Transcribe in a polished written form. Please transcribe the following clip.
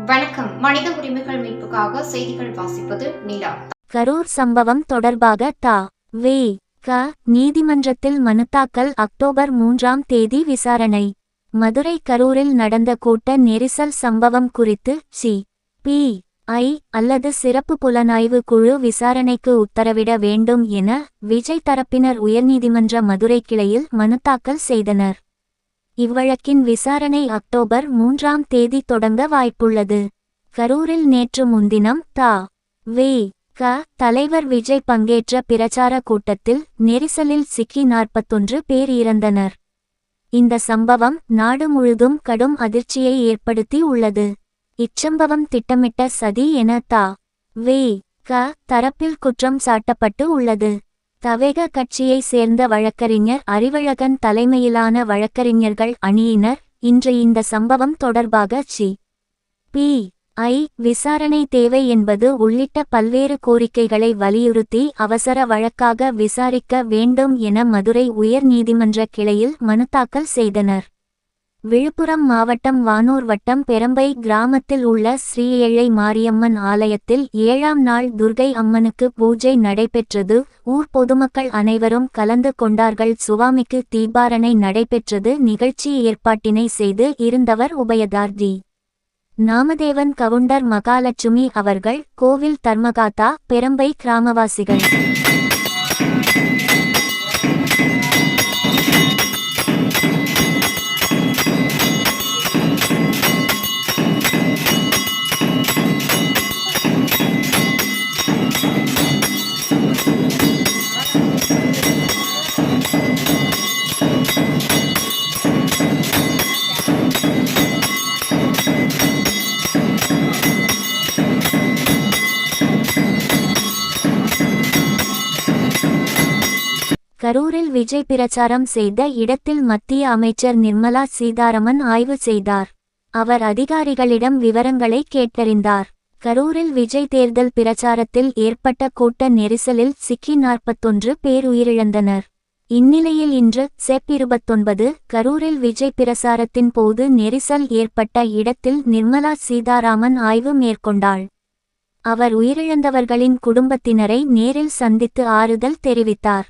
வணக்கம். மனித உரிமைகள் மீட்புக்காக செய்திகள் வாசிப்பது நிலா. கரூர் சம்பவம் தொடர்பாக த.வே.க. நீதிமன்றத்தில் மனுத்தாக்கல். அக்டோபர் 3ஆம் தேதி விசாரணை. மதுரை கரூரில் நடந்த கூட்ட நெரிசல் சம்பவம் குறித்து சி.பி.ஐ. அல்லது சிறப்பு புலனாய்வு குழு விசாரணைக்கு உத்தரவிட வேண்டும் என விஜய் தரப்பினர் உயர்நீதிமன்ற மதுரை கிளையில் மனுத்தாக்கல் செய்தனர். இவ்வழக்கின் விசாரணை அக்டோபர் 3ஆம் தேதி தொடங்க வாய்ப்புள்ளது. கரூரில் நேற்று முன்தினம் த.வே.க. தலைவர் விஜய் பங்கேற்ற பிரச்சார கூட்டத்தில் நெரிசலில் சிக்கி 41 பேர் இறந்தனர். இந்த சம்பவம் நாடு முழுதும் கடும் அதிர்ச்சியை ஏற்படுத்தி உள்ளது. இச்சம்பவம் திட்டமிட்ட சதி என த.வே.க. தரப்பில் குற்றம் சாட்டப்பட்டு உள்ளது. தவேக கட்சியை சேர்ந்த வழக்கறிஞர் அறிவழகன் தலைமையிலான வழக்கறிஞர்கள் அணியினர் இன்று இந்த சம்பவம் தொடர்பாக சி.பி.ஐ. விசாரணை தேவை என்பது உள்ளிட்ட பல்வேறு கோரிக்கைகளை வலியுறுத்தி அவசர வழக்காக விசாரிக்க வேண்டும் என மதுரை உயர் நீதிமன்ற கிளையில் மனுத்தாக்கல் செய்தனர். விழுப்புரம் மாவட்டம் வானூர் வட்டம் பெரம்பை கிராமத்தில் உள்ள ஸ்ரீ ஏழை மாரியம்மன் ஆலயத்தில் 7ஆம் நாள் துர்கை அம்மனுக்கு பூஜை நடைபெற்றது. ஊர் பொதுமக்கள் அனைவரும் கலந்து கொண்டார்கள். சுவாமிக்கு தீபாரணை நடைபெற்றது. நிகழ்ச்சி ஏற்பாட்டினை செய்து இருந்தவர் உபயதார்ஜி நாமதேவன் கவுண்டர் மகாலட்சுமி அவர்கள். கோவில் தர்மகாத்தா, பெரம்பை கிராமவாசிகள். கரூரில் விஜய் பிரச்சாரம் செய்த இடத்தில் மத்திய அமைச்சர் நிர்மலா சீதாராமன் ஆய்வு செய்தார். அவர் அதிகாரிகளிடம் விவரங்களை கேட்டறிந்தார். கரூரில் விஜய் தேர்தல் பிரச்சாரத்தில் ஏற்பட்ட கூட்ட நெரிசலில் சிக்கி 41 பேர் உயிரிழந்தனர். இந்நிலையில் இன்று செப் 29 கரூரில் விஜய் பிரச்சாரத்தின் போது நெரிசல் ஏற்பட்ட இடத்தில் நிர்மலா சீதாராமன் ஆய்வு மேற்கொண்டாள். அவர் உயிரிழந்தவர்களின் குடும்பத்தினரை நேரில் சந்தித்து ஆறுதல் தெரிவித்தார்.